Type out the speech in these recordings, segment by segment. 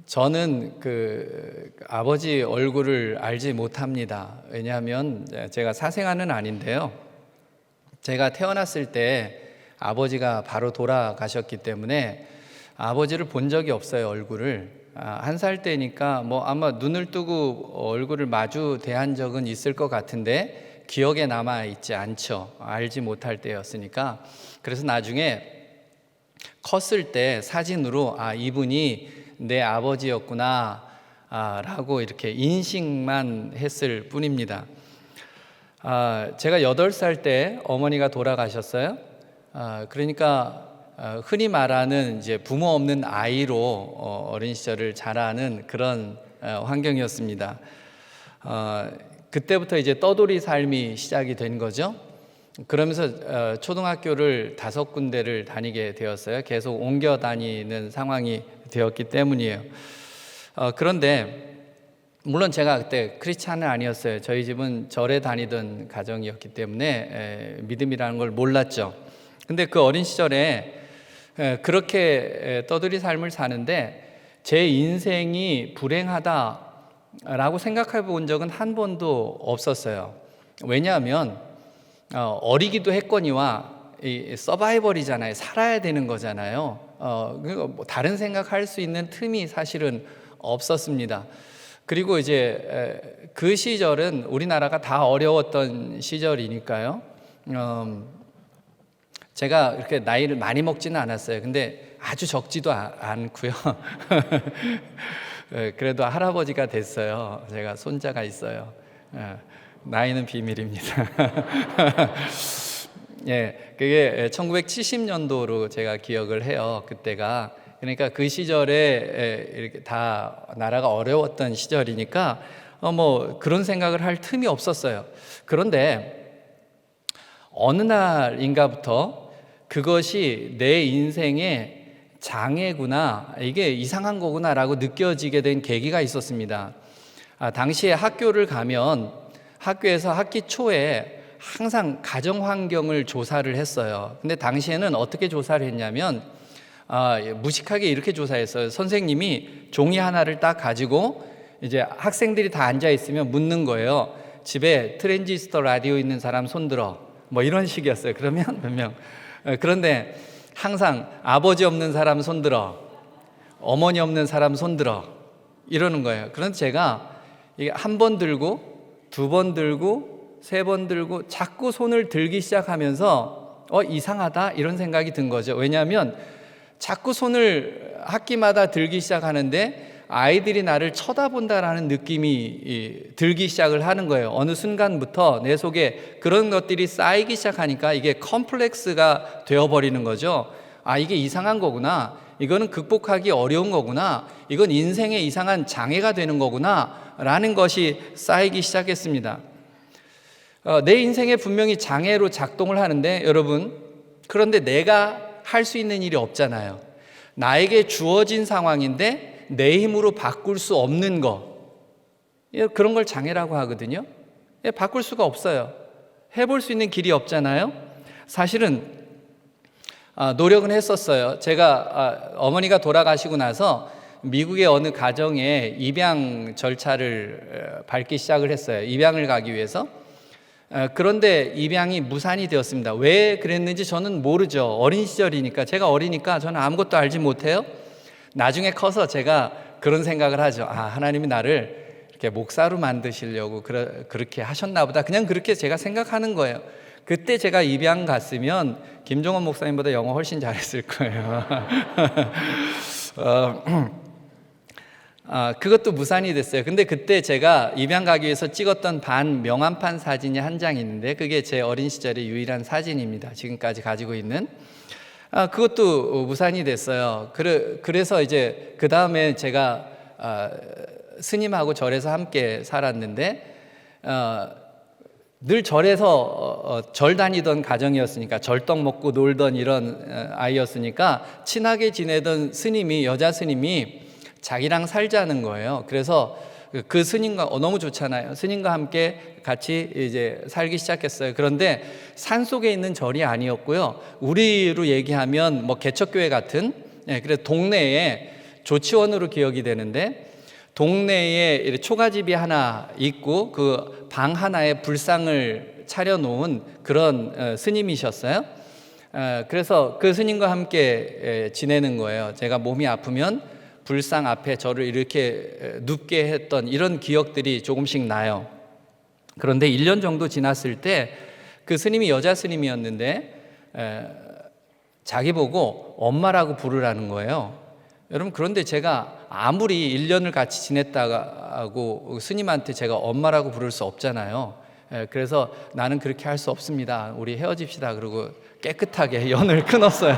저는 아버지 얼굴을 알지 못합니다. 왜냐하면 제가 사생아는 아닌데요. 제가 태어났을 때 아버지가 바로 돌아가셨기 때문에 아버지를 본 적이 없어요, 얼굴을. 1살 때니까 아마 눈을 뜨고 얼굴을 마주 대한 적은 있을 것 같은데 기억에 남아 있지 않죠. 알지 못할 때였으니까. 그래서 나중에 컸을 때 사진으로 이분이 내 아버지였구나 라고 이렇게 인식만 했을 뿐입니다. 제가 8살 때 어머니가 돌아가셨어요. 그러니까 흔히 말하는 이제 부모 없는 아이로 어린 시절을 자라는 그런 환경이었습니다. 그때부터 이제 떠돌이 삶이 시작이 된 거죠. 그러면서 초등학교를 5군데를 다니게 되었어요. 계속 옮겨 다니는 상황이 되었기 때문이에요. 그런데 물론 제가 그때 크리스찬은 아니었어요. 저희 집은 절에 다니던 가정이었기 때문에 믿음이라는 걸 몰랐죠. 근데 그 어린 시절에 그렇게 떠돌이 삶을 사는데 제 인생이 불행하다라고 생각해 본 적은 한 번도 없었어요. 왜냐하면 어리기도 했거니와 서바이벌이잖아요. 살아야 되는 거잖아요. 다른 생각할 수 있는 틈이 사실은 없었습니다. 그리고 이제 그 시절은 우리나라가 다 어려웠던 시절이니까요. 제가 이렇게 나이를 많이 먹지는 않았어요. 근데 아주 적지도 않고요. 그래도 할아버지가 됐어요. 제가 손자가 있어요. 나이는 비밀입니다. 그게 1970년도로 제가 기억을 해요. 그때가. 그러니까 그 시절에 이렇게 다 나라가 어려웠던 시절이니까 그런 생각을 할 틈이 없었어요. 그런데 어느 날인가부터 그것이 내 인생의 장애구나, 이게 이상한 거구나라고 느껴지게 된 계기가 있었습니다. 당시에 학교를 가면 학교에서 학기 초에 항상 가정 환경을 조사를 했어요. 근데 당시에는 어떻게 조사를 했냐면 무식하게 이렇게 조사했어요. 선생님이 종이 하나를 딱 가지고 이제 학생들이 다 앉아 있으면 묻는 거예요. 집에 트랜지스터 라디오 있는 사람 손들어. 이런 식이었어요. 그러면 몇 명. 그런데 항상 아버지 없는 사람 손들어, 어머니 없는 사람 손들어 이러는 거예요. 그런데 제가 이게 한 번 들고 2번 들고 3번 들고 자꾸 손을 들기 시작하면서 이상하다 이런 생각이 든 거죠. 왜냐하면 자꾸 손을 학기마다 들기 시작하는데 아이들이 나를 쳐다본다라는 느낌이 들기 시작을 하는 거예요. 어느 순간부터 내 속에 그런 것들이 쌓이기 시작하니까 이게 컴플렉스가 되어버리는 거죠. 이게 이상한 거구나. 이거는 극복하기 어려운 거구나. 이건 인생의 이상한 장애가 되는 거구나 라는 것이 쌓이기 시작했습니다. 내 인생에 분명히 장애로 작동을 하는데 여러분, 그런데 내가 할 수 있는 일이 없잖아요. 나에게 주어진 상황인데 내 힘으로 바꿀 수 없는 거, 그런 걸 장애라고 하거든요. 바꿀 수가 없어요. 해볼 수 있는 길이 없잖아요. 사실은 노력은 했었어요. 제가 어머니가 돌아가시고 나서 미국의 어느 가정에 입양 절차를 밟기 시작을 했어요. 입양을 가기 위해서. 그런데 입양이 무산이 되었습니다. 왜 그랬는지 저는 모르죠. 어린 시절이니까, 제가 어리니까 저는 아무것도 알지 못해요. 나중에 커서 제가 그런 생각을 하죠. 하나님이 나를 이렇게 목사로 만드시려고 그렇게 하셨나 보다. 그냥 그렇게 제가 생각하는 거예요. 그때 제가 입양 갔으면 김종원 목사님보다 영어 훨씬 잘했을 거예요. 그것도 무산이 됐어요. 근데 그때 제가 입양 가기 위해서 찍었던 명함판 사진이 한 장 있는데 그게 제 어린 시절의 유일한 사진입니다. 지금까지 가지고 있는. 그것도 무산이 됐어요. 그래서 이제 그 다음에 제가 스님하고 절에서 함께 살았는데 늘 절에서 절 다니던 가정이었으니까, 절떡 먹고 놀던 이런 아이였으니까 친하게 지내던 여자 스님이 자기랑 살자는 거예요. 그래서 그 스님과 너무 좋잖아요. 스님과 함께 같이 이제 살기 시작했어요. 그런데 산속에 있는 절이 아니었고요. 우리로 얘기하면 개척교회 같은, 그래서 동네에 조치원으로 기억이 되는데 동네에 초가집이 하나 있고 그 방 하나에 불상을 차려놓은 그런 스님이셨어요. 그래서 그 스님과 함께 지내는 거예요. 제가 몸이 아프면 불상 앞에 저를 이렇게 눕게 했던 이런 기억들이 조금씩 나요. 그런데 1년 정도 지났을 때 그 스님이 여자 스님이었는데 자기 보고 엄마라고 부르라는 거예요. 여러분, 그런데 제가 아무리 1년을 같이 지냈다고 스님한테 제가 엄마라고 부를 수 없잖아요. 그래서 나는 그렇게 할 수 없습니다. 우리 헤어집시다. 그러고 깨끗하게 연을 끊었어요.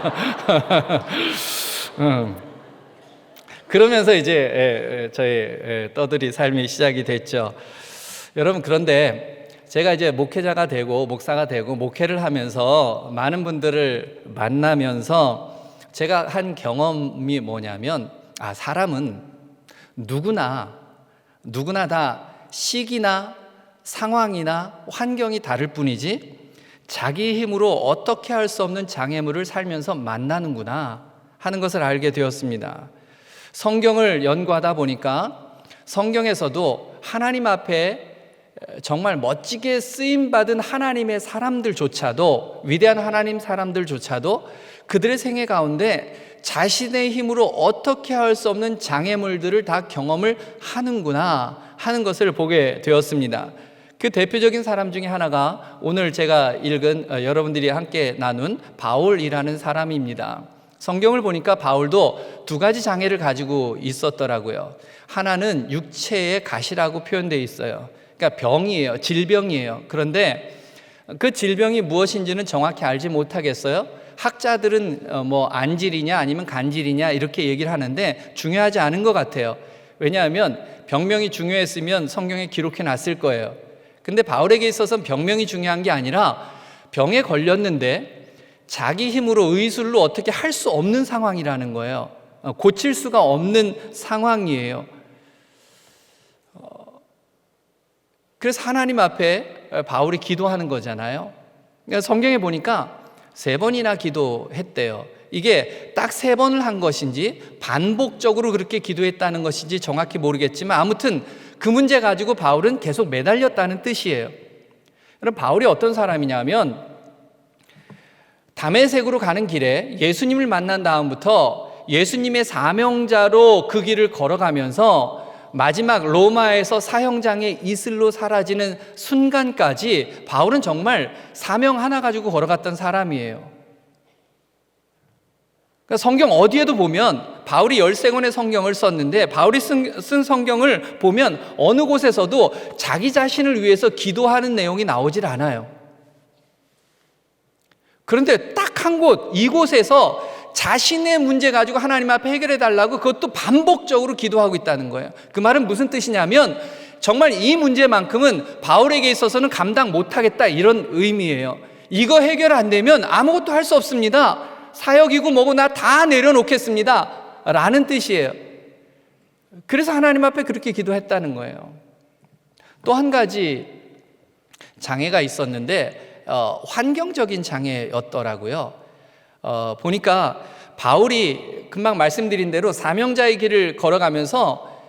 그러면서 이제 저의 떠들이 삶이 시작이 됐죠. 여러분, 그런데 제가 이제 목회자가 되고 목사가 되고 목회를 하면서 많은 분들을 만나면서 제가 한 경험이 뭐냐면, 사람은 누구나 다 시기나 상황이나 환경이 다를 뿐이지 자기 힘으로 어떻게 할 수 없는 장애물을 살면서 만나는구나 하는 것을 알게 되었습니다. 성경을 연구하다 보니까 성경에서도 하나님 앞에 정말 멋지게 쓰임받은 하나님의 사람들조차도, 위대한 하나님 사람들조차도 그들의 생애 가운데 자신의 힘으로 어떻게 할 수 없는 장애물들을 다 경험을 하는구나 하는 것을 보게 되었습니다. 그 대표적인 사람 중에 하나가 오늘 제가 읽은 여러분들이 함께 나눈 바울이라는 사람입니다. 성경을 보니까 바울도 두 가지 장애를 가지고 있었더라고요. 하나는 육체의 가시라고 표현되어 있어요. 그러니까 병이에요. 질병이에요. 그런데 그 질병이 무엇인지는 정확히 알지 못하겠어요. 학자들은 뭐 안질이냐 아니면 간질이냐 이렇게 얘기를 하는데 중요하지 않은 것 같아요. 왜냐하면 병명이 중요했으면 성경에 기록해 놨을 거예요. 근데 바울에게 있어서는 병명이 중요한 게 아니라 병에 걸렸는데 자기 힘으로 의술로 어떻게 할 수 없는 상황이라는 거예요. 고칠 수가 없는 상황이에요. 그래서 하나님 앞에 바울이 기도하는 거잖아요. 그러니까 성경에 보니까 3번이나 기도했대요. 이게 딱 3번을 한 것인지 반복적으로 그렇게 기도했다는 것인지 정확히 모르겠지만 아무튼 그 문제 가지고 바울은 계속 매달렸다는 뜻이에요. 여러분, 바울이 어떤 사람이냐면 다메섹으로 가는 길에 예수님을 만난 다음부터 예수님의 사명자로 그 길을 걸어가면서 마지막 로마에서 사형장의 이슬로 사라지는 순간까지 바울은 정말 사명 하나 가지고 걸어갔던 사람이에요. 그러니까 성경 어디에도 보면 바울이 13권의 성경을 썼는데 바울이 쓴 성경을 보면 어느 곳에서도 자기 자신을 위해서 기도하는 내용이 나오질 않아요. 그런데 딱 한 곳, 이곳에서 자신의 문제 가지고 하나님 앞에 해결해 달라고 그것도 반복적으로 기도하고 있다는 거예요. 그 말은 무슨 뜻이냐면 정말 이 문제만큼은 바울에게 있어서는 감당 못하겠다 이런 의미예요. 이거 해결 안 되면 아무것도 할 수 없습니다. 사역이고 뭐고 나 다 내려놓겠습니다 라는 뜻이에요. 그래서 하나님 앞에 그렇게 기도했다는 거예요. 또 한 가지 장애가 있었는데 환경적인 장애였더라고요. 보니까 바울이 금방 말씀드린 대로 사명자의 길을 걸어가면서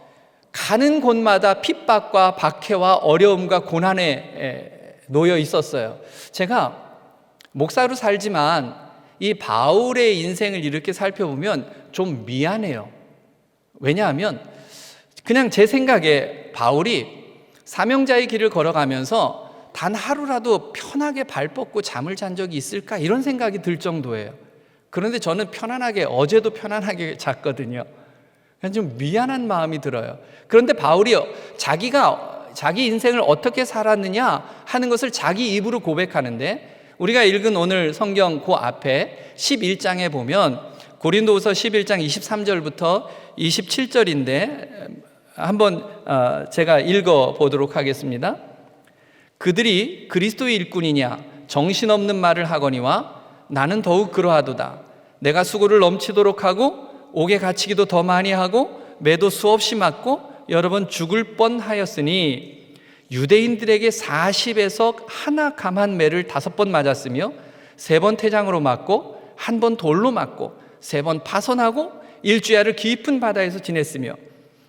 가는 곳마다 핍박과 박해와 어려움과 고난에 놓여 있었어요. 제가 목사로 살지만 이 바울의 인생을 이렇게 살펴보면 좀 미안해요. 왜냐하면 그냥 제 생각에 바울이 사명자의 길을 걸어가면서 단 하루라도 편하게 발 뻗고 잠을 잔 적이 있을까 이런 생각이 들 정도예요. 그런데 저는 어제도 편안하게 잤거든요. 좀 미안한 마음이 들어요. 그런데 바울이 자기 인생을 어떻게 살았느냐 하는 것을 자기 입으로 고백하는데 우리가 읽은 오늘 성경 그 앞에 11장에 보면 고린도후서 11장 23절부터 27절인데 한번 제가 읽어보도록 하겠습니다. 그들이 그리스도의 일꾼이냐 정신없는 말을 하거니와 나는 더욱 그러하도다. 내가 수고를 넘치도록 하고 옥에 갇히기도 더 많이 하고 매도 수없이 맞고 여러 번 죽을 뻔하였으니 유대인들에게 40에서 하나 감한 매를 5번 맞았으며 3번 태장으로 맞고 1번 돌로 맞고 3번 파선하고 일주야를 깊은 바다에서 지냈으며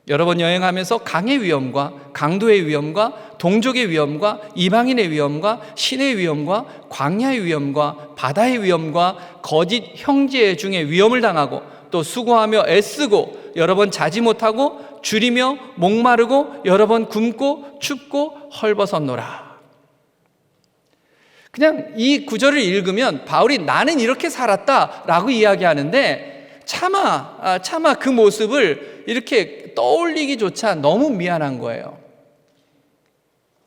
여러 번 여행하면서 강의 위험과 강도의 위험과 동족의 위험과 이방인의 위험과 신의 위험과 광야의 위험과 바다의 위험과 거짓 형제 중에 위험을 당하고 또 수고하며 애쓰고 여러 번 자지 못하고 줄이며 목마르고 여러 번 굶고 춥고 헐벗었노라. 그냥 이 구절을 읽으면 바울이 나는 이렇게 살았다라고 이야기하는데 차마 그 모습을 이렇게 떠올리기조차 너무 미안한 거예요.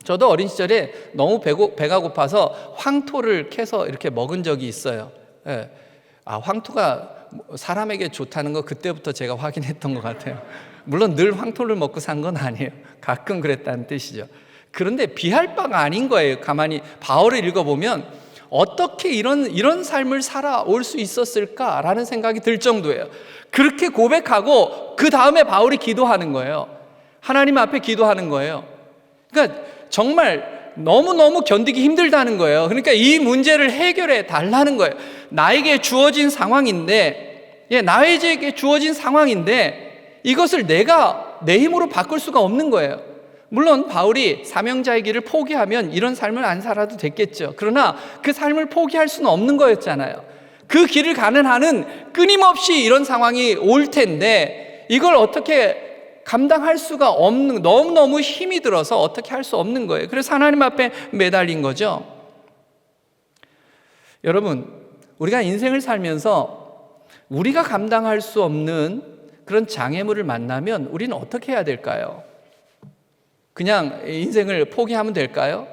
저도 어린 시절에 너무 배가 고파서 황토를 캐서 이렇게 먹은 적이 있어요. 예. 황토가 사람에게 좋다는 거 그때부터 제가 확인했던 것 같아요. 물론 늘 황토를 먹고 산 건 아니에요. 가끔 그랬다는 뜻이죠. 그런데 비할 바가 아닌 거예요. 가만히 바울을 읽어보면 어떻게 이런 삶을 살아올 수 있었을까라는 생각이 들 정도예요. 그렇게 고백하고 그 다음에 바울이 기도하는 거예요. 하나님 앞에 기도하는 거예요. 그러니까 정말 너무너무 견디기 힘들다는 거예요. 그러니까 이 문제를 해결해 달라는 거예요. 나에게 주어진 상황인데, 나에게 주어진 상황인데 이것을 내가 내 힘으로 바꿀 수가 없는 거예요. 물론 바울이 사명자의 길을 포기하면 이런 삶을 안 살아도 됐겠죠. 그러나 그 삶을 포기할 수는 없는 거였잖아요. 그 길을 가는 한은 끊임없이 이런 상황이 올 텐데 이걸 어떻게 감당할 수가 없는, 너무너무 힘이 들어서 어떻게 할 수 없는 거예요. 그래서 하나님 앞에 매달린 거죠. 여러분, 우리가 인생을 살면서 우리가 감당할 수 없는 그런 장애물을 만나면 우리는 어떻게 해야 될까요? 그냥 인생을 포기하면 될까요?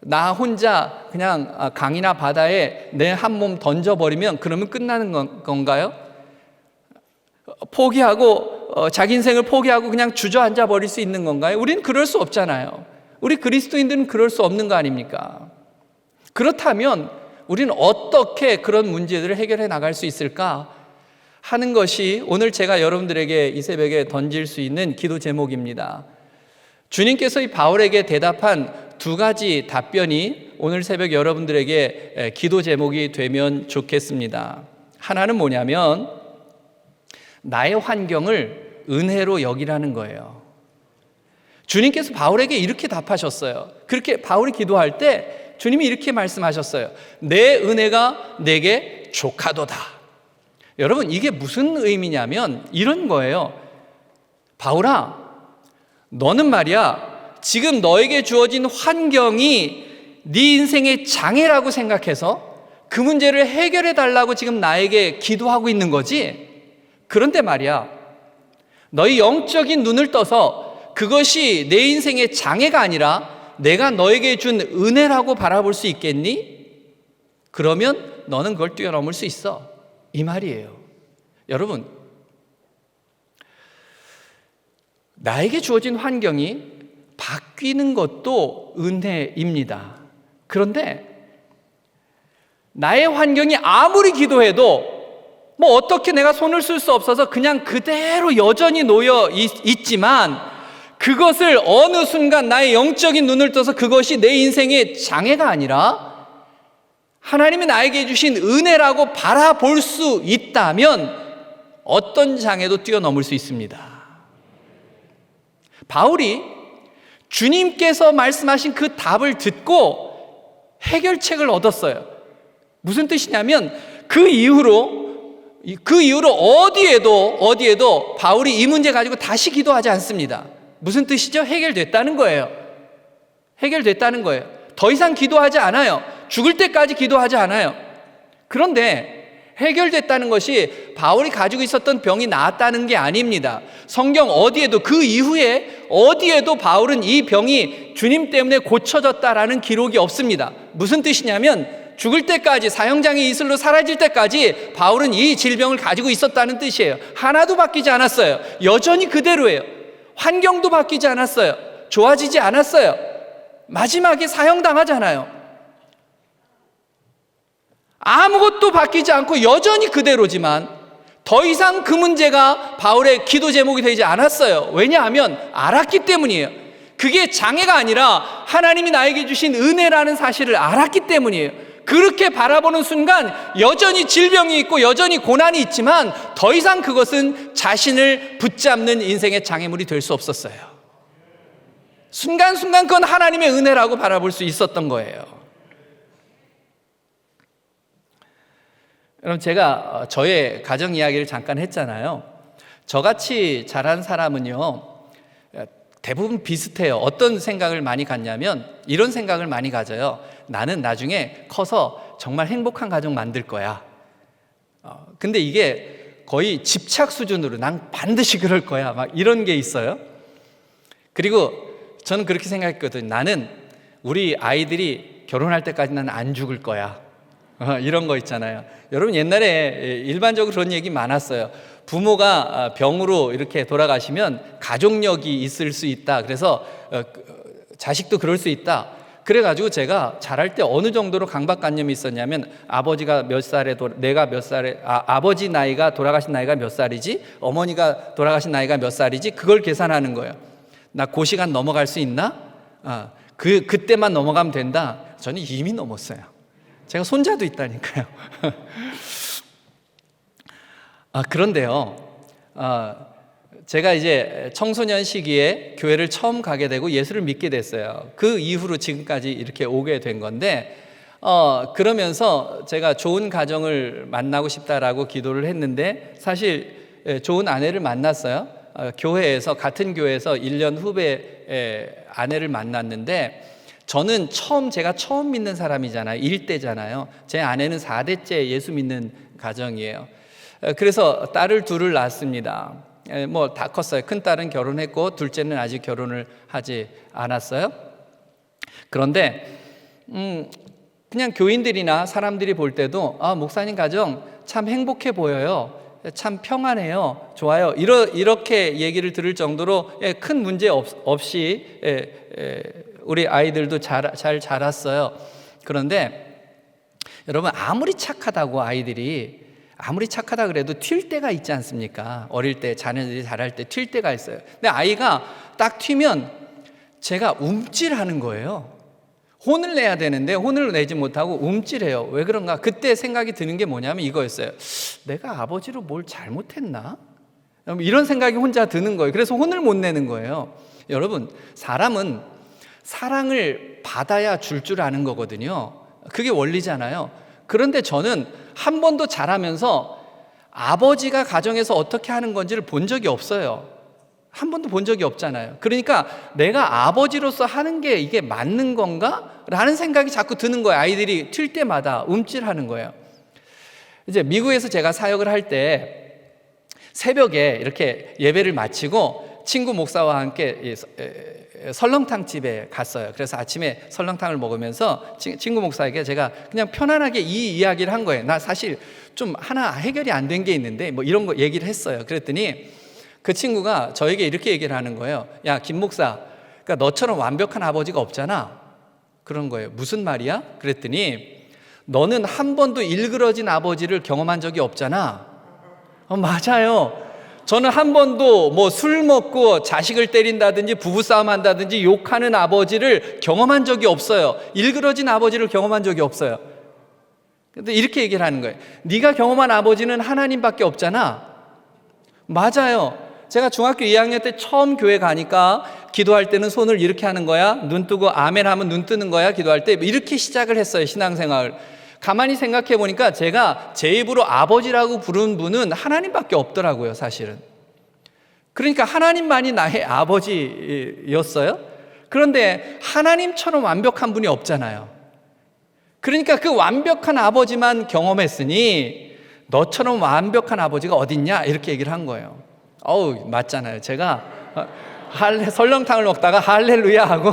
나 혼자 그냥 강이나 바다에 내 한 몸 던져버리면 그러면 끝나는 건가요? 포기하고 자기 인생을 포기하고 그냥 주저앉아 버릴 수 있는 건가요? 우리는 그럴 수 없잖아요. 우리 그리스도인들은 그럴 수 없는 거 아닙니까? 그렇다면 우리는 어떻게 그런 문제들을 해결해 나갈 수 있을까 하는 것이 오늘 제가 여러분들에게 이 새벽에 던질 수 있는 기도 제목입니다. 주님께서 이 바울에게 대답한 두 가지 답변이 오늘 새벽 여러분들에게 기도 제목이 되면 좋겠습니다. 하나는 뭐냐면 나의 환경을 은혜로 여기라는 거예요. 주님께서 바울에게 이렇게 답하셨어요. 그렇게 바울이 기도할 때 주님이 이렇게 말씀하셨어요. 내 은혜가 내게 족하도다. 여러분, 이게 무슨 의미냐면 이런 거예요. 바울아, 너는 말이야 지금 너에게 주어진 환경이 네 인생의 장애라고 생각해서 그 문제를 해결해 달라고 지금 나에게 기도하고 있는 거지. 그런데 말이야, 너희 영적인 눈을 떠서 그것이 내 인생의 장애가 아니라 내가 너에게 준 은혜라고 바라볼 수 있겠니? 그러면 너는 그걸 뛰어넘을 수 있어, 이 말이에요. 여러분, 나에게 주어진 환경이 바뀌는 것도 은혜입니다. 그런데 나의 환경이 아무리 기도해도 뭐 어떻게 내가 손을 쓸 수 없어서 그냥 그대로 여전히 놓여 있지만 그것을 어느 순간 나의 영적인 눈을 떠서 그것이 내 인생의 장애가 아니라 하나님이 나에게 주신 은혜라고 바라볼 수 있다면 어떤 장애도 뛰어넘을 수 있습니다. 바울이 주님께서 말씀하신 그 답을 듣고 해결책을 얻었어요. 무슨 뜻이냐면 그 이후로 어디에도 바울이 이 문제 가지고 다시 기도하지 않습니다. 무슨 뜻이죠? 해결됐다는 거예요. 해결됐다는 거예요. 더 이상 기도하지 않아요. 죽을 때까지 기도하지 않아요. 그런데 해결됐다는 것이 바울이 가지고 있었던 병이 나았다는 게 아닙니다. 성경 어디에도, 그 이후에 어디에도 바울은 이 병이 주님 때문에 고쳐졌다라는 기록이 없습니다. 무슨 뜻이냐면 죽을 때까지, 사형장의 이슬로 사라질 때까지 바울은 이 질병을 가지고 있었다는 뜻이에요. 하나도 바뀌지 않았어요. 여전히 그대로예요. 환경도 바뀌지 않았어요. 좋아지지 않았어요. 마지막에 사형당하잖아요. 아무것도 바뀌지 않고 여전히 그대로지만 더 이상 그 문제가 바울의 기도 제목이 되지 않았어요. 왜냐하면 알았기 때문이에요. 그게 장애가 아니라 하나님이 나에게 주신 은혜라는 사실을 알았기 때문이에요. 그렇게 바라보는 순간 여전히 질병이 있고 여전히 고난이 있지만 더 이상 그것은 자신을 붙잡는 인생의 장애물이 될 수 없었어요. 순간순간 그건 하나님의 은혜라고 바라볼 수 있었던 거예요. 여러분, 제가 저의 가정 이야기를 잠깐 했잖아요. 저같이 자란 사람은요, 대부분 비슷해요. 어떤 생각을 많이 갖냐면 이런 생각을 많이 가져요. 나는 나중에 커서 정말 행복한 가정 만들 거야. 근데 이게 거의 집착 수준으로 난 반드시 그럴 거야. 막 이런 게 있어요. 그리고 저는 그렇게 생각했거든요. 나는 우리 아이들이 결혼할 때까지 나는 안 죽을 거야. 이런 거 있잖아요. 여러분, 옛날에 일반적으로 그런 얘기 많았어요. 부모가 병으로 이렇게 돌아가시면 가족력이 있을 수 있다. 그래서 자식도 그럴 수 있다. 그래가지고 제가 자랄 때 어느 정도로 강박관념이 있었냐면 아버지가 몇 살에 내가 몇 살에 아버지 나이가 돌아가신 나이가 몇 살이지, 어머니가 돌아가신 나이가 몇 살이지, 그걸 계산하는 거예요. 나 그 시간 넘어갈 수 있나? 그때만 넘어가면 된다. 저는 이미 넘었어요. 제가 손자도 있다니까요. 그런데요, 제가 이제 청소년 시기에 교회를 처음 가게 되고 예수를 믿게 됐어요. 그 이후로 지금까지 이렇게 오게 된 건데, 그러면서 제가 좋은 가정을 만나고 싶다라고 기도를 했는데, 사실 좋은 아내를 만났어요. 교회에서, 같은 교회에서 1년 후배 아내를 만났는데, 저는 제가 처음 믿는 사람이잖아요. 1대잖아요. 제 아내는 4대째 예수 믿는 가정이에요. 그래서 딸을 둘을 낳았습니다. 뭐 다 컸어요. 큰 딸은 결혼했고 둘째는 아직 결혼을 하지 않았어요. 그런데 그냥 교인들이나 사람들이 볼 때도 목사님 가정 참 행복해 보여요. 참 평안해요. 좋아요. 이렇게 얘기를 들을 정도로 큰 문제 없이 우리 아이들도 잘 자랐어요. 그런데 여러분, 아무리 착하다 그래도 튈 때가 있지 않습니까? 어릴 때 자녀들이 자랄 때 튈 때가 있어요. 근데 아이가 딱 튀면 제가 움찔하는 거예요. 혼을 내야 되는데 혼을 내지 못하고 움찔해요. 왜 그런가? 그때 생각이 드는 게 뭐냐면 이거였어요. 내가 아버지로 뭘 잘못했나? 이런 생각이 혼자 드는 거예요. 그래서 혼을 못 내는 거예요. 여러분, 사람은 사랑을 받아야 줄 아는 거거든요. 그게 원리잖아요. 그런데 저는 한 번도 자라면서 아버지가 가정에서 어떻게 하는 건지를 본 적이 없어요. 한 번도 본 적이 없잖아요. 그러니까 내가 아버지로서 하는 게 이게 맞는 건가? 라는 생각이 자꾸 드는 거예요. 아이들이 튈 때마다 움찔하는 거예요. 이제 미국에서 제가 사역을 할 때 새벽에 이렇게 예배를 마치고 친구 목사와 함께 설렁탕 집에 갔어요. 그래서 아침에 설렁탕을 먹으면서 친구 목사에게 제가 그냥 편안하게 이 이야기를 한 거예요. 나 사실 좀 하나 해결이 안 된 게 있는데 뭐 이런 거 얘기를 했어요. 그랬더니 그 친구가 저에게 이렇게 얘기를 하는 거예요. 야, 김 목사, 그러니까 너처럼 완벽한 아버지가 없잖아. 그런 거예요. 무슨 말이야? 그랬더니 너는 한 번도 일그러진 아버지를 경험한 적이 없잖아. 맞아요. 저는 한 번도 뭐 술 먹고 자식을 때린다든지 부부싸움 한다든지 욕하는 아버지를 경험한 적이 없어요. 일그러진 아버지를 경험한 적이 없어요. 근데 이렇게 얘기를 하는 거예요. 네가 경험한 아버지는 하나님밖에 없잖아. 맞아요. 제가 중학교 2학년 때 처음 교회 가니까 기도할 때는 손을 이렇게 하는 거야. 눈 뜨고 아멘 하면 눈 뜨는 거야. 기도할 때 이렇게 시작을 했어요. 신앙생활을. 가만히 생각해 보니까 제가 제 입으로 아버지라고 부른 분은 하나님밖에 없더라고요, 사실은. 그러니까 하나님만이 나의 아버지였어요. 그런데 하나님처럼 완벽한 분이 없잖아요. 그러니까 그 완벽한 아버지만 경험했으니 너처럼 완벽한 아버지가 어딨냐? 이렇게 얘기를 한 거예요. 맞잖아요. 제가 설렁탕을 먹다가 할렐루야 하고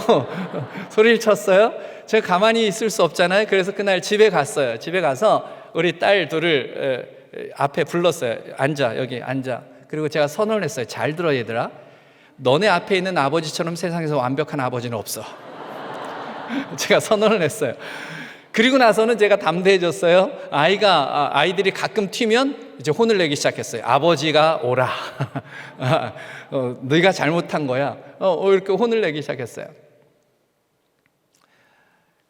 소리를 쳤어요. 제가 가만히 있을 수 없잖아요. 그래서 그날 집에 갔어요. 집에 가서 우리 딸 둘을 앞에 불렀어요. 앉아, 여기 앉아. 그리고 제가 선언을 했어요. 잘 들어, 얘들아. 너네 앞에 있는 아버지처럼 세상에서 완벽한 아버지는 없어. 제가 선언을 했어요. 그리고 나서는 제가 담대해졌어요. 아이들이 가끔 튀면 이제 혼을 내기 시작했어요. 아버지가 오라. 네가 잘못한 거야. 이렇게 혼을 내기 시작했어요.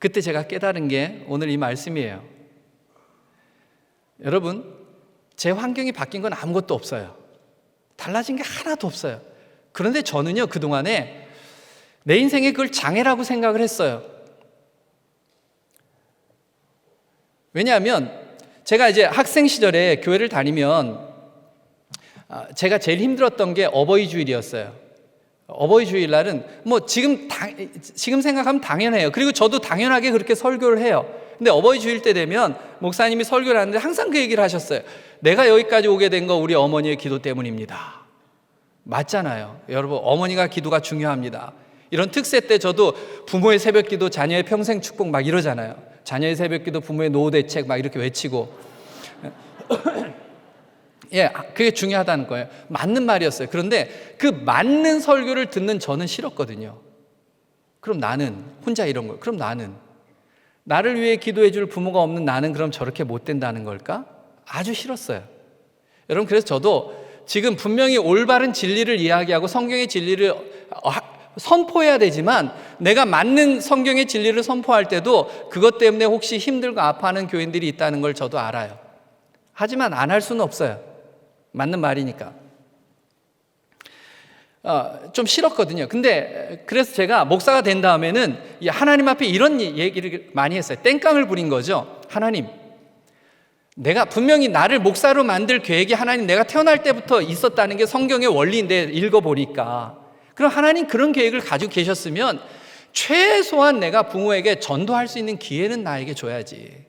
그때 제가 깨달은 게 오늘 이 말씀이에요. 여러분, 제 환경이 바뀐 건 아무것도 없어요. 달라진 게 하나도 없어요. 그런데 저는요, 그동안에 내 인생에 그걸 장애라고 생각을 했어요. 왜냐하면 제가 이제 학생 시절에 교회를 다니면 제가 제일 힘들었던 게 어버이 주일이었어요. 어버이 주일날은 뭐 지금 생각하면 당연해요. 그리고 저도 당연하게 그렇게 설교를 해요. 근데 어버이 주일 때 되면 목사님이 설교를 하는데 항상 그 얘기를 하셨어요. 내가 여기까지 오게 된 거 우리 어머니의 기도 때문입니다. 맞잖아요. 여러분, 어머니가 기도가 중요합니다. 이런 특세 때 저도 부모의 새벽 기도, 자녀의 평생 축복 막 이러잖아요. 자녀의 새벽 기도, 부모의 노후 대책 막 이렇게 외치고. 예, 그게 중요하다는 거예요. 맞는 말이었어요. 그런데 그 맞는 설교를 듣는 저는 싫었거든요. 그럼 나는 혼자 이런 거. 그럼 나를 위해 기도해 줄 부모가 없는 나는 그럼 저렇게 못 된다는 걸까? 아주 싫었어요. 여러분, 그래서 저도 지금 분명히 올바른 진리를 이야기하고 성경의 진리를 선포해야 되지만 내가 맞는 성경의 진리를 선포할 때도 그것 때문에 혹시 힘들고 아파하는 교인들이 있다는 걸 저도 알아요. 하지만 안 할 수는 없어요. 맞는 말이니까. 좀 싫었거든요. 근데 그래서 제가 목사가 된 다음에는 하나님 앞에 이런 얘기를 많이 했어요. 땡깡을 부린 거죠. 하나님, 내가 분명히 나를 목사로 만들 계획이 하나님 내가 태어날 때부터 있었다는 게 성경의 원리인데 읽어보니까 그럼 하나님 그런 계획을 가지고 계셨으면 최소한 내가 부모에게 전도할 수 있는 기회는 나에게 줘야지.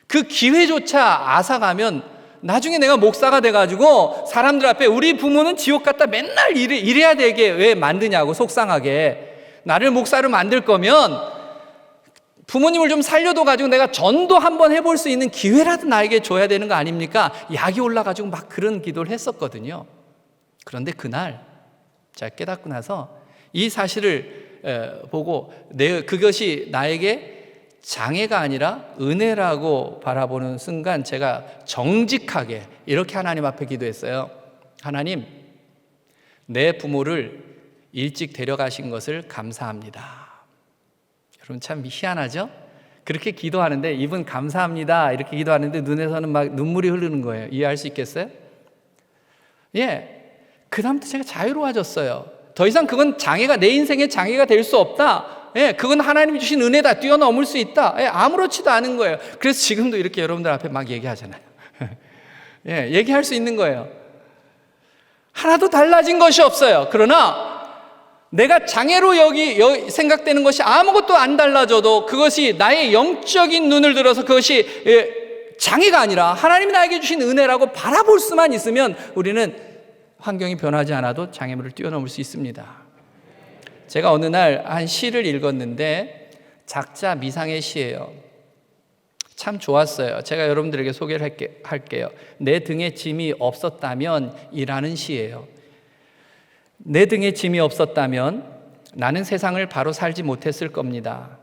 그 기회조차 앗아가면 나중에 내가 목사가 돼가지고 사람들 앞에 우리 부모는 지옥 갔다 맨날 이래야 되게 왜 만드냐고 속상하게. 나를 목사로 만들 거면 부모님을 좀 살려둬 가지고 내가 전도 한번 해볼 수 있는 기회라도 나에게 줘야 되는 거 아닙니까? 약이 올라가지고 막 그런 기도를 했었거든요. 그런데 그날 제가 깨닫고 나서 이 사실을 보고 그것이 나에게 장애가 아니라 은혜라고 바라보는 순간 제가 정직하게 이렇게 하나님 앞에 기도했어요. 하나님, 내 부모를 일찍 데려가신 것을 감사합니다. 여러분, 참 희한하죠? 그렇게 기도하는데 이분 감사합니다 이렇게 기도하는데 눈에서는 막 눈물이 흐르는 거예요. 이해할 수 있겠어요? 예, 그 다음부터 제가 자유로워졌어요. 더 이상 그건 장애가 내 인생의 장애가 될 수 없다. 예, 그건 하나님이 주신 은혜다. 뛰어넘을 수 있다. 예, 아무렇지도 않은 거예요. 그래서 지금도 이렇게 여러분들 앞에 막 얘기하잖아요. 예, 얘기할 수 있는 거예요. 하나도 달라진 것이 없어요. 그러나 내가 장애로 생각되는 것이 아무것도 안 달라져도 그것이 나의 영적인 눈을 들어서 그것이 장애가 아니라 하나님이 나에게 주신 은혜라고 바라볼 수만 있으면 우리는 환경이 변하지 않아도 장애물을 뛰어넘을 수 있습니다. 제가 어느 날 한 시를 읽었는데 작자 미상의 시예요. 참 좋았어요. 제가 여러분들에게 소개를 할게요. 내 등에 짐이 없었다면 이라는 시예요. 내 등에 짐이 없었다면 나는 세상을 바로 살지 못했을 겁니다.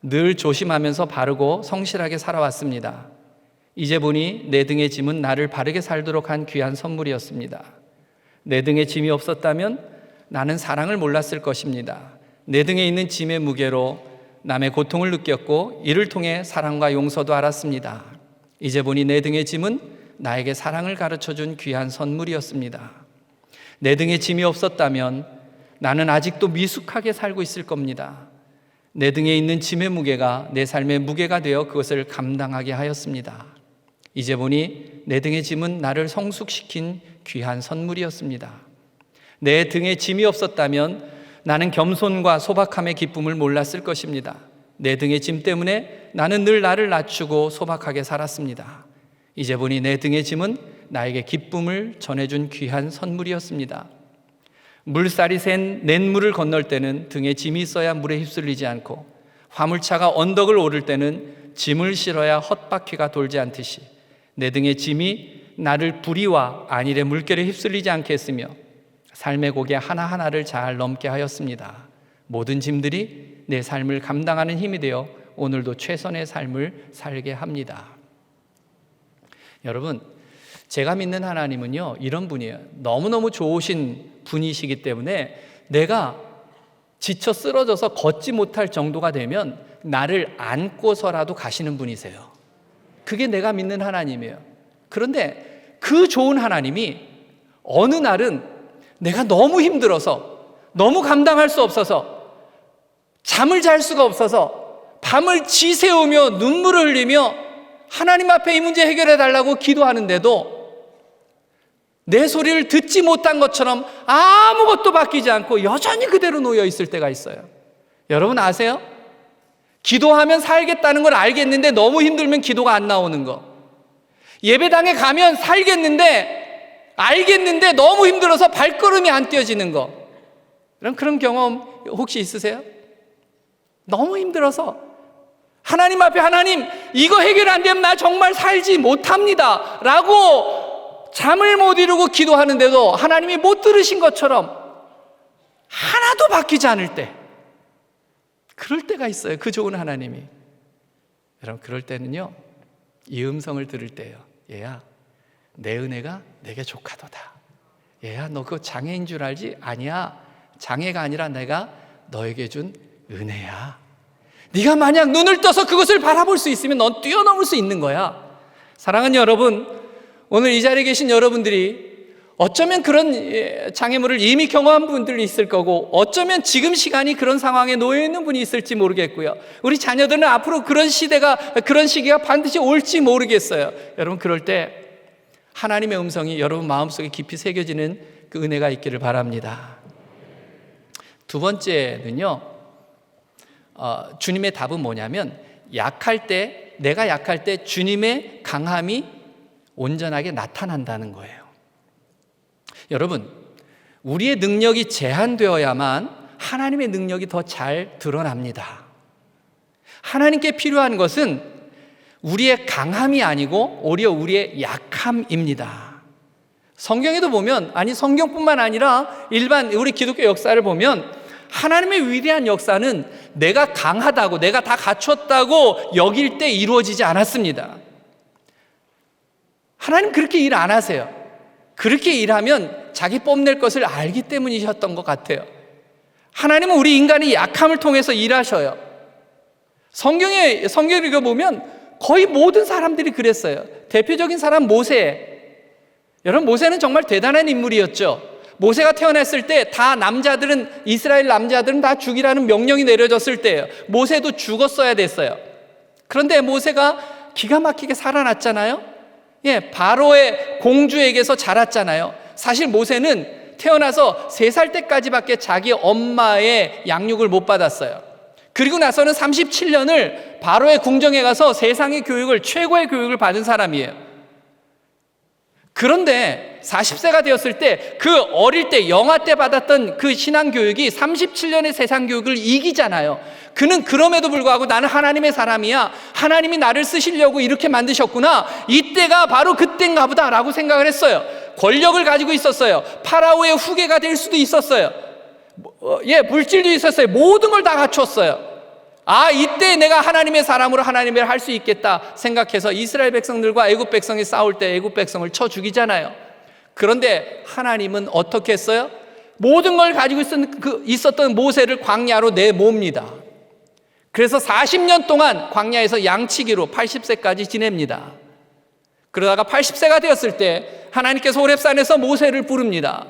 늘 조심하면서 바르고 성실하게 살아왔습니다. 이제 보니 내 등의 짐은 나를 바르게 살도록 한 귀한 선물이었습니다. 내 등에 짐이 없었다면 나는 사랑을 몰랐을 것입니다. 내 등에 있는 짐의 무게로 남의 고통을 느꼈고 이를 통해 사랑과 용서도 알았습니다. 이제 보니 내 등의 짐은 나에게 사랑을 가르쳐준 귀한 선물이었습니다. 내 등에 짐이 없었다면 나는 아직도 미숙하게 살고 있을 겁니다. 내 등에 있는 짐의 무게가 내 삶의 무게가 되어 그것을 감당하게 하였습니다. 이제 보니 내 등의 짐은 나를 성숙시킨 귀한 선물이었습니다. 내 등에 짐이 없었다면 나는 겸손과 소박함의 기쁨을 몰랐을 것입니다. 내 등의 짐 때문에 나는 늘 나를 낮추고 소박하게 살았습니다. 이제 보니 내 등의 짐은 나에게 기쁨을 전해준 귀한 선물이었습니다. 물살이 센 냇물을 건널 때는 등에 짐이 있어야 물에 휩쓸리지 않고 화물차가 언덕을 오를 때는 짐을 실어야 헛바퀴가 돌지 않듯이 내 등의 짐이 나를 불의와 안일의 물결에 휩쓸리지 않게 했으며 삶의 고개 하나하나를 잘 넘게 하였습니다. 모든 짐들이 내 삶을 감당하는 힘이 되어 오늘도 최선의 삶을 살게 합니다. 여러분, 제가 믿는 하나님은요 이런 분이에요. 너무너무 좋으신 분이시기 때문에 내가 지쳐 쓰러져서 걷지 못할 정도가 되면 나를 안고서라도 가시는 분이세요. 그게 내가 믿는 하나님이에요. 그런데 그 좋은 하나님이 어느 날은 내가 너무 힘들어서, 너무 감당할 수 없어서, 잠을 잘 수가 없어서 밤을 지새우며 눈물을 흘리며 하나님 앞에 이 문제 해결해 달라고 기도하는데도 내 소리를 듣지 못한 것처럼 아무것도 바뀌지 않고 여전히 그대로 놓여 있을 때가 있어요. 여러분 아세요? 기도하면 살겠다는 걸 알겠는데 너무 힘들면 기도가 안 나오는 거. 예배당에 가면 살겠는데, 알겠는데 너무 힘들어서 발걸음이 안 떼어지는 거. 그런 경험 혹시 있으세요? 너무 힘들어서 하나님 앞에, 하나님 이거 해결 안 되면 나 정말 살지 못합니다 라고 잠을 못 이루고 기도하는데도 하나님이 못 들으신 것처럼 하나도 바뀌지 않을 때, 그럴 때가 있어요. 그 좋은 하나님이. 여러분 그럴 때는요, 이 음성을 들을 때요, 얘야 내 은혜가 내게 족하도다. 얘야 너 그거 장애인 줄 알지? 아니야, 장애가 아니라 내가 너에게 준 은혜야. 네가 만약 눈을 떠서 그것을 바라볼 수 있으면 넌 뛰어넘을 수 있는 거야. 사랑하는 여러분, 오늘 이 자리에 계신 여러분들이 어쩌면 그런 장애물을 이미 경험한 분들이 있을 거고, 어쩌면 지금 시간이 그런 상황에 놓여 있는 분이 있을지 모르겠고요. 우리 자녀들은 앞으로 그런 시기가 반드시 올지 모르겠어요. 여러분 그럴 때 하나님의 음성이 여러분 마음속에 깊이 새겨지는 그 은혜가 있기를 바랍니다. 두 번째는요, 주님의 답은 뭐냐면, 내가 약할 때 주님의 강함이 온전하게 나타난다는 거예요. 여러분, 우리의 능력이 제한되어야만 하나님의 능력이 더 잘 드러납니다. 하나님께 필요한 것은 우리의 강함이 아니고 오히려 우리의 약함입니다. 성경에도 보면, 성경뿐만 아니라 일반 우리 기독교 역사를 보면 하나님의 위대한 역사는 내가 강하다고, 내가 다 갖췄다고 여길 때 이루어지지 않았습니다. 하나님 그렇게 일 안 하세요. 그렇게 일하면 자기 뽐낼 것을 알기 때문이셨던 것 같아요. 하나님은 우리 인간의 약함을 통해서 일하셔요. 성경을 읽어보면 거의 모든 사람들이 그랬어요. 대표적인 사람 모세. 여러분 모세는 정말 대단한 인물이었죠. 모세가 태어났을 때 이스라엘 남자들은 다 죽이라는 명령이 내려졌을 때예요. 모세도 죽었어야 됐어요. 그런데 모세가 기가 막히게 살아났잖아요. 바로의 공주에게서 자랐잖아요. 사실 모세는 태어나서 3살 때까지밖에 자기 엄마의 양육을 못 받았어요. 그리고 나서는 37년을 바로의 궁정에 가서 세상의 최고의 교육을 받은 사람이에요. 그런데 40세가 되었을 때 그 어릴 때 영아 때 받았던 그 신앙 교육이 37년의 세상 교육을 이기잖아요. 그는 그럼에도 불구하고 나는 하나님의 사람이야, 하나님이 나를 쓰시려고 이렇게 만드셨구나, 이때가 바로 그때인가 보다 라고 생각을 했어요. 권력을 가지고 있었어요. 파라오의 후계가 될 수도 있었어요. 물질도 있었어요. 모든 걸 다 갖췄어요. 이때 내가 하나님의 사람으로 하나님의 일을 할 수 있겠다 생각해서 이스라엘 백성들과 애굽 백성이 싸울 때 애굽 백성을 쳐 죽이잖아요. 그런데 하나님은 어떻게 했어요? 모든 걸 가지고 있었던 모세를 광야로 내모읍니다. 그래서 40년 동안 광야에서 양치기로 80세까지 지냅니다. 그러다가 80세가 되었을 때 하나님께서 호렙산에서 모세를 부릅니다.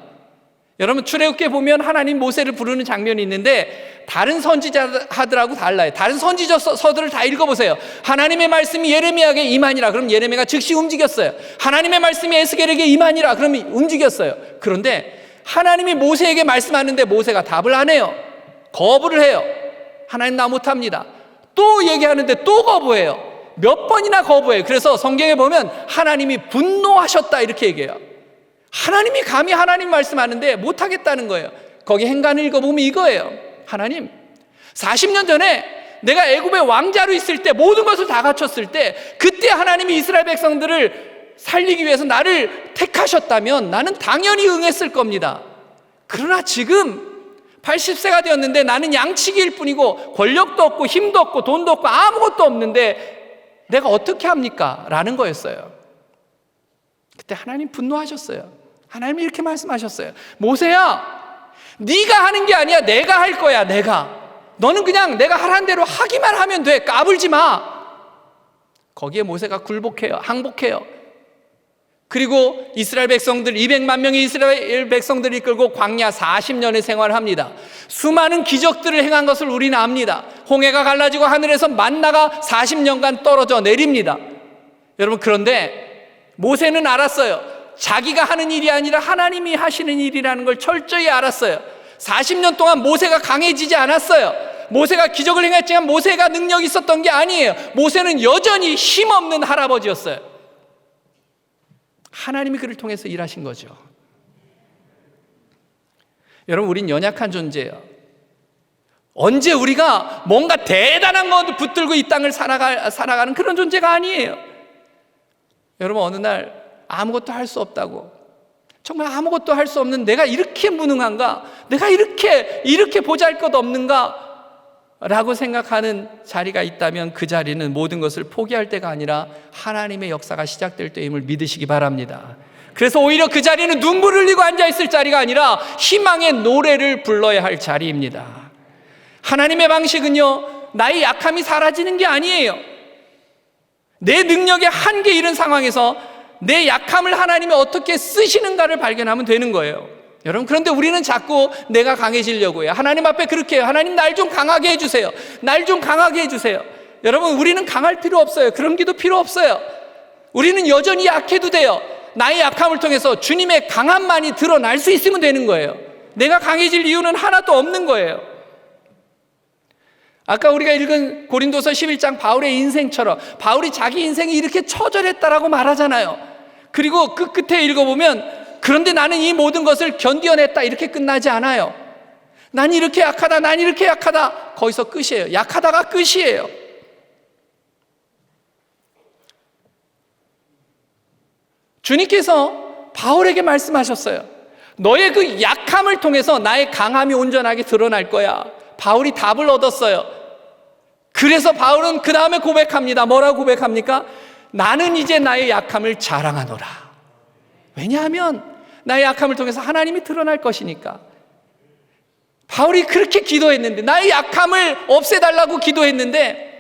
여러분 출애굽기에 보면 하나님 모세를 부르는 장면이 있는데 다른 선지자들하고 달라요. 다른 선지서들을 다 읽어보세요. 하나님의 말씀이 예레미야에게 임하니라, 그럼 예레미야가 즉시 움직였어요. 하나님의 말씀이 에스겔에게 임하니라, 그럼 움직였어요. 그런데 하나님이 모세에게 말씀하는데 모세가 답을 안 해요. 거부를 해요. 하나님 나 못합니다. 또 얘기하는데 또 거부해요. 몇 번이나 거부해요. 그래서 성경에 보면 하나님이 분노하셨다 이렇게 얘기해요. 하나님이 감히 하나님 말씀하는데 못하겠다는 거예요. 거기 행간을 읽어보면 이거예요. 하나님 40년 전에 내가 애굽의 왕자로 있을 때 모든 것을 다 갖췄을 때 그때 하나님이 이스라엘 백성들을 살리기 위해서 나를 택하셨다면 나는 당연히 응했을 겁니다. 그러나 지금 80세가 되었는데 나는 양치기일 뿐이고 권력도 없고 힘도 없고 돈도 없고 아무것도 없는데 내가 어떻게 합니까? 라는 거였어요. 그때 하나님 분노하셨어요. 하나님이 이렇게 말씀하셨어요. 모세야, 네가 하는 게 아니야. 내가 할 거야. 너는 그냥 내가 하라는 대로 하기만 하면 돼. 까불지 마. 거기에 모세가 굴복해요. 항복해요. 그리고 이스라엘 백성들 200만 명의 이스라엘 백성들을 이끌고 광야 40년의 생활을 합니다. 수많은 기적들을 행한 것을 우리는 압니다. 홍해가 갈라지고 하늘에서 만나가 40년간 떨어져 내립니다. 여러분, 그런데 모세는 알았어요. 자기가 하는 일이 아니라 하나님이 하시는 일이라는 걸 철저히 알았어요. 40년 동안 모세가 강해지지 않았어요. 모세가 기적을 행했지만 모세가 능력이 있었던 게 아니에요. 모세는 여전히 힘없는 할아버지였어요. 하나님이 그를 통해서 일하신 거죠. 여러분, 우린 연약한 존재예요. 언제 우리가 뭔가 대단한 것 붙들고 이 땅을 살아가는 그런 존재가 아니에요. 여러분, 어느 날 아무것도 할 수 없다고, 정말 아무것도 할 수 없는 내가 이렇게 무능한가, 내가 이렇게 보잘것없는가 라고 생각하는 자리가 있다면 그 자리는 모든 것을 포기할 때가 아니라 하나님의 역사가 시작될 때임을 믿으시기 바랍니다. 그래서 오히려 그 자리는 눈물 흘리고 앉아있을 자리가 아니라 희망의 노래를 불러야 할 자리입니다. 하나님의 방식은요, 나의 약함이 사라지는 게 아니에요. 내 능력의 한계 이른 상황에서 내 약함을 하나님이 어떻게 쓰시는가를 발견하면 되는 거예요. 여러분, 그런데 우리는 자꾸 내가 강해지려고 해요. 하나님 앞에 그렇게 해요. 하나님, 날 좀 강하게 해주세요. 날 좀 강하게 해주세요. 여러분, 우리는 강할 필요 없어요. 그런 기도 필요 없어요. 우리는 여전히 약해도 돼요. 나의 약함을 통해서 주님의 강함만이 드러날 수 있으면 되는 거예요. 내가 강해질 이유는 하나도 없는 거예요. 아까 우리가 읽은 고린도서 11장 바울의 인생처럼 바울이 자기 인생이 이렇게 처절했다라고 말하잖아요. 그리고 그 끝에 읽어보면 그런데 나는 이 모든 것을 견뎌냈다 이렇게 끝나지 않아요. 난 이렇게 약하다, 난 이렇게 약하다. 거기서 끝이에요. 약하다가 끝이에요. 주님께서 바울에게 말씀하셨어요. 너의 그 약함을 통해서 나의 강함이 온전하게 드러날 거야. 바울이 답을 얻었어요. 그래서 바울은 그 다음에 고백합니다. 뭐라고 고백합니까? 나는 이제 나의 약함을 자랑하노라. 왜냐하면 나의 약함을 통해서 하나님이 드러날 것이니까. 바울이 그렇게 기도했는데, 나의 약함을 없애달라고 기도했는데,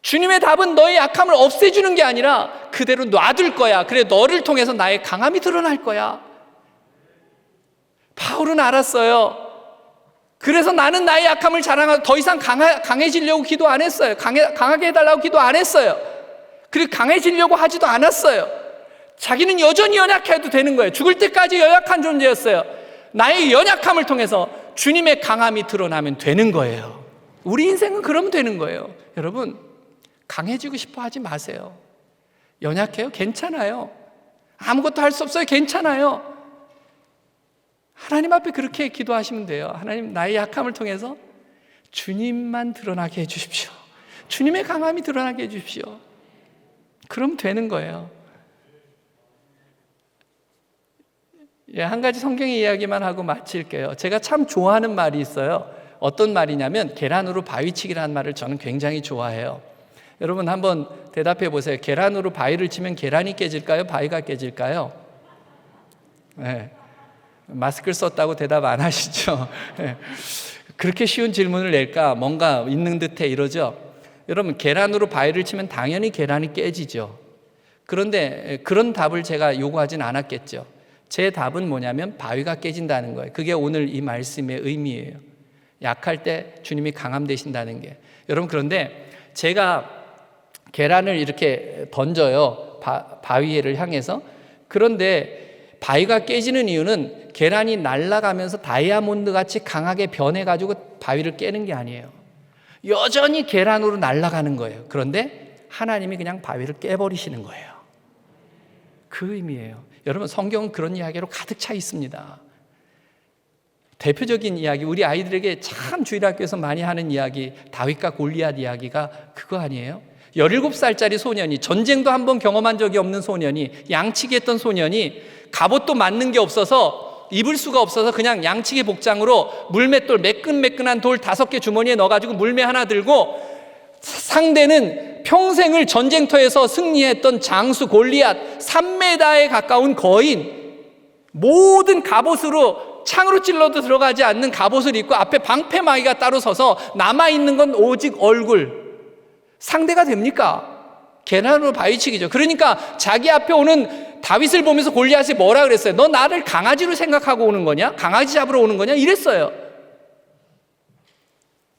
주님의 답은 너의 약함을 없애주는 게 아니라 그대로 놔둘 거야. 그래, 너를 통해서 나의 강함이 드러날 거야. 바울은 알았어요. 그래서 나는 나의 약함을 자랑하고 더 이상 강해지려고 기도 안 했어요. 강하게 해달라고 기도 안 했어요. 그리고 강해지려고 하지도 않았어요. 자기는 여전히 연약해도 되는 거예요. 죽을 때까지 연약한 존재였어요. 나의 연약함을 통해서 주님의 강함이 드러나면 되는 거예요. 우리 인생은 그러면 되는 거예요. 여러분, 강해지고 싶어 하지 마세요. 연약해요? 괜찮아요. 아무것도 할 수 없어요? 괜찮아요. 하나님 앞에 그렇게 기도하시면 돼요. 하나님, 나의 약함을 통해서 주님만 드러나게 해 주십시오. 주님의 강함이 드러나게 해 주십시오. 그럼 되는 거예요. 한 가지 성경의 이야기만 하고 마칠게요. 제가 참 좋아하는 말이 있어요. 어떤 말이냐면 계란으로 바위치기라는 말을 저는 굉장히 좋아해요. 여러분, 한번 대답해 보세요. 계란으로 바위를 치면 계란이 깨질까요? 바위가 깨질까요? 네. 마스크를 썼다고 대답 안 하시죠? 네. 그렇게 쉬운 질문을 낼까? 뭔가 있는 듯해 이러죠? 여러분, 계란으로 바위를 치면 당연히 계란이 깨지죠. 그런데 그런 답을 제가 요구하진 않았겠죠. 제 답은 뭐냐면 바위가 깨진다는 거예요. 그게 오늘 이 말씀의 의미예요. 약할 때 주님이 강함 되신다는 게. 여러분, 그런데 제가 계란을 이렇게 던져요. 바위를 향해서. 그런데 바위가 깨지는 이유는 계란이 날아가면서 다이아몬드 같이 강하게 변해가지고 바위를 깨는 게 아니에요. 여전히 계란으로 날아가는 거예요. 그런데 하나님이 그냥 바위를 깨버리시는 거예요. 그 의미예요. 여러분, 성경은 그런 이야기로 가득 차 있습니다. 대표적인 이야기, 우리 아이들에게 참 주일학교에서 많이 하는 이야기, 다윗과 골리앗 이야기가 그거 아니에요? 17살짜리 소년이, 전쟁도 한번 경험한 적이 없는 소년이, 양치기 했던 소년이 갑옷도 맞는 게 없어서 입을 수가 없어서 그냥 양치기 복장으로 물맷돌, 매끈매끈한 돌 5개 주머니에 넣어가지고 물매 하나 들고, 상대는 평생을 전쟁터에서 승리했던 장수 골리앗, 3m에 가까운 거인, 모든 갑옷으로 창으로 찔러도 들어가지 않는 갑옷을 입고 앞에 방패막이가 따로 서서 남아있는 건 오직 얼굴. 상대가 됩니까? 계란으로 바위치기죠. 그러니까 자기 앞에 오는 다윗을 보면서 골리앗이 뭐라 그랬어요? 너 나를 강아지로 생각하고 오는 거냐? 강아지 잡으러 오는 거냐? 이랬어요.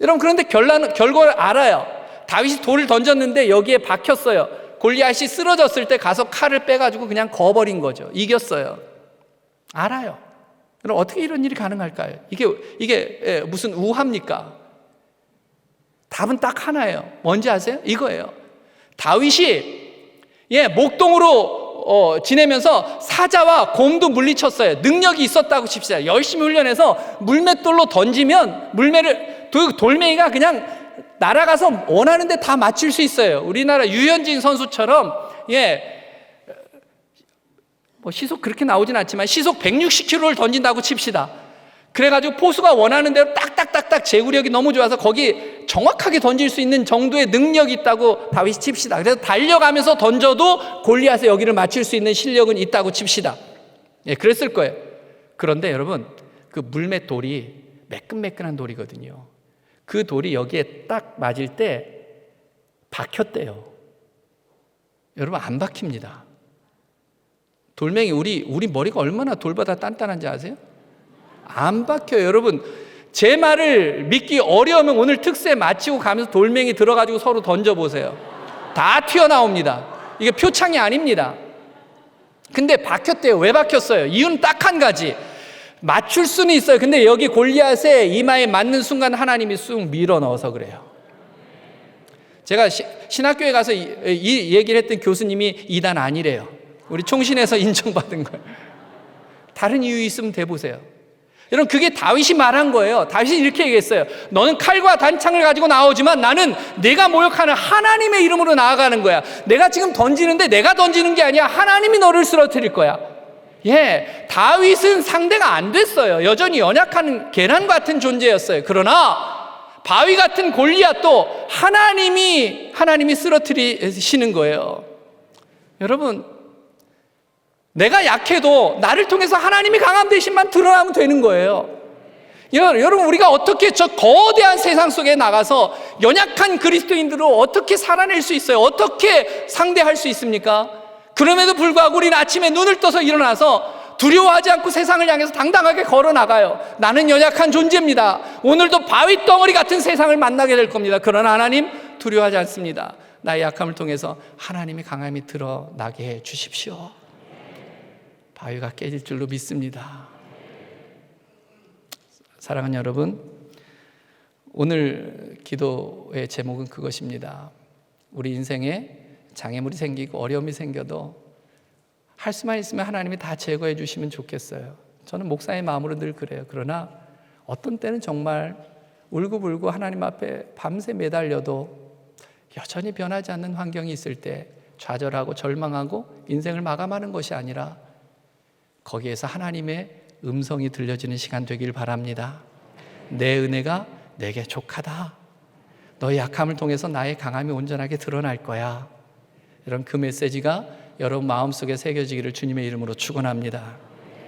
여러분, 그런데 결과를 알아요. 다윗이 돌을 던졌는데 여기에 박혔어요. 골리앗이 쓰러졌을 때 가서 칼을 빼가지고 그냥 거버린 거죠. 이겼어요. 알아요. 그럼 어떻게 이런 일이 가능할까요? 이게 무슨 우화입니까? 답은 딱 하나예요. 뭔지 아세요? 이거예요. 다윗이 목동으로 지내면서 사자와 곰도 물리쳤어요. 능력이 있었다고 칩시다. 열심히 훈련해서 물맷돌로 던지면 돌멩이가 그냥 날아가서 원하는 데 다 맞출 수 있어요. 우리나라 유현진 선수처럼 시속 그렇게 나오진 않지만 시속 160km를 던진다고 칩시다. 그래가지고 포수가 원하는 대로 딱딱딱딱 제구력이 너무 좋아서 거기 정확하게 던질 수 있는 정도의 능력이 있다고 다윗이 칩시다. 그래서 달려가면서 던져도 골리앗의 여기를 맞출 수 있는 실력은 있다고 칩시다. 그랬을 거예요. 그런데 여러분, 그 물맷 돌이 매끈매끈한 돌이거든요. 그 돌이 여기에 딱 맞을 때 박혔대요. 여러분, 안 박힙니다. 돌멩이, 우리 머리가 얼마나 돌보다 단단한지 아세요? 안 박혀요. 여러분, 제 말을 믿기 어려우면 오늘 특세 마치고 가면서 돌멩이 들어가지고 서로 던져보세요. 다 튀어나옵니다. 이게 표창이 아닙니다. 근데 박혔대요. 왜 박혔어요? 이유는 딱 한 가지. 맞출 수는 있어요. 근데 여기 골리앗의 이마에 맞는 순간 하나님이 쑥 밀어 넣어서 그래요. 제가 신학교에 가서 이 얘기를 했던 교수님이 이단 아니래요. 우리 총신에서 인정받은 거예요. 다른 이유 있으면 대보세요. 여러분, 그게 다윗이 말한 거예요. 다윗이 이렇게 얘기했어요. 너는 칼과 단창을 가지고 나오지만 나는 내가 모욕하는 하나님의 이름으로 나아가는 거야. 내가 지금 던지는데 내가 던지는 게 아니야. 하나님이 너를 쓰러뜨릴 거야. 다윗은 상대가 안 됐어요. 여전히 연약한 계란 같은 존재였어요. 그러나 바위 같은 골리앗도 하나님이 쓰러뜨리시는 거예요. 여러분, 내가 약해도 나를 통해서 하나님이 강함 대신만 드러나면 되는 거예요. 여러분, 우리가 어떻게 저 거대한 세상 속에 나가서 연약한 그리스도인들을 어떻게 살아낼 수 있어요? 어떻게 상대할 수 있습니까? 그럼에도 불구하고 우리는 아침에 눈을 떠서 일어나서 두려워하지 않고 세상을 향해서 당당하게 걸어 나가요. 나는 연약한 존재입니다. 오늘도 바위 덩어리 같은 세상을 만나게 될 겁니다. 그러나 하나님, 두려워하지 않습니다. 나의 약함을 통해서 하나님의 강함이 드러나게 해 주십시오. 바위가 깨질 줄로 믿습니다. 사랑하는 여러분, 오늘 기도의 제목은 그것입니다. 우리 인생에 장애물이 생기고 어려움이 생겨도 할 수만 있으면 하나님이 다 제거해 주시면 좋겠어요. 저는 목사의 마음으로 늘 그래요. 그러나 어떤 때는 정말 울고불고 하나님 앞에 밤새 매달려도 여전히 변하지 않는 환경이 있을 때 좌절하고 절망하고 인생을 마감하는 것이 아니라 거기에서 하나님의 음성이 들려지는 시간 되길 바랍니다. 내 은혜가 내게 족하다. 너의 약함을 통해서 나의 강함이 온전하게 드러날 거야. 여러분, 그 메시지가 여러분 마음속에 새겨지기를 주님의 이름으로 축원합니다.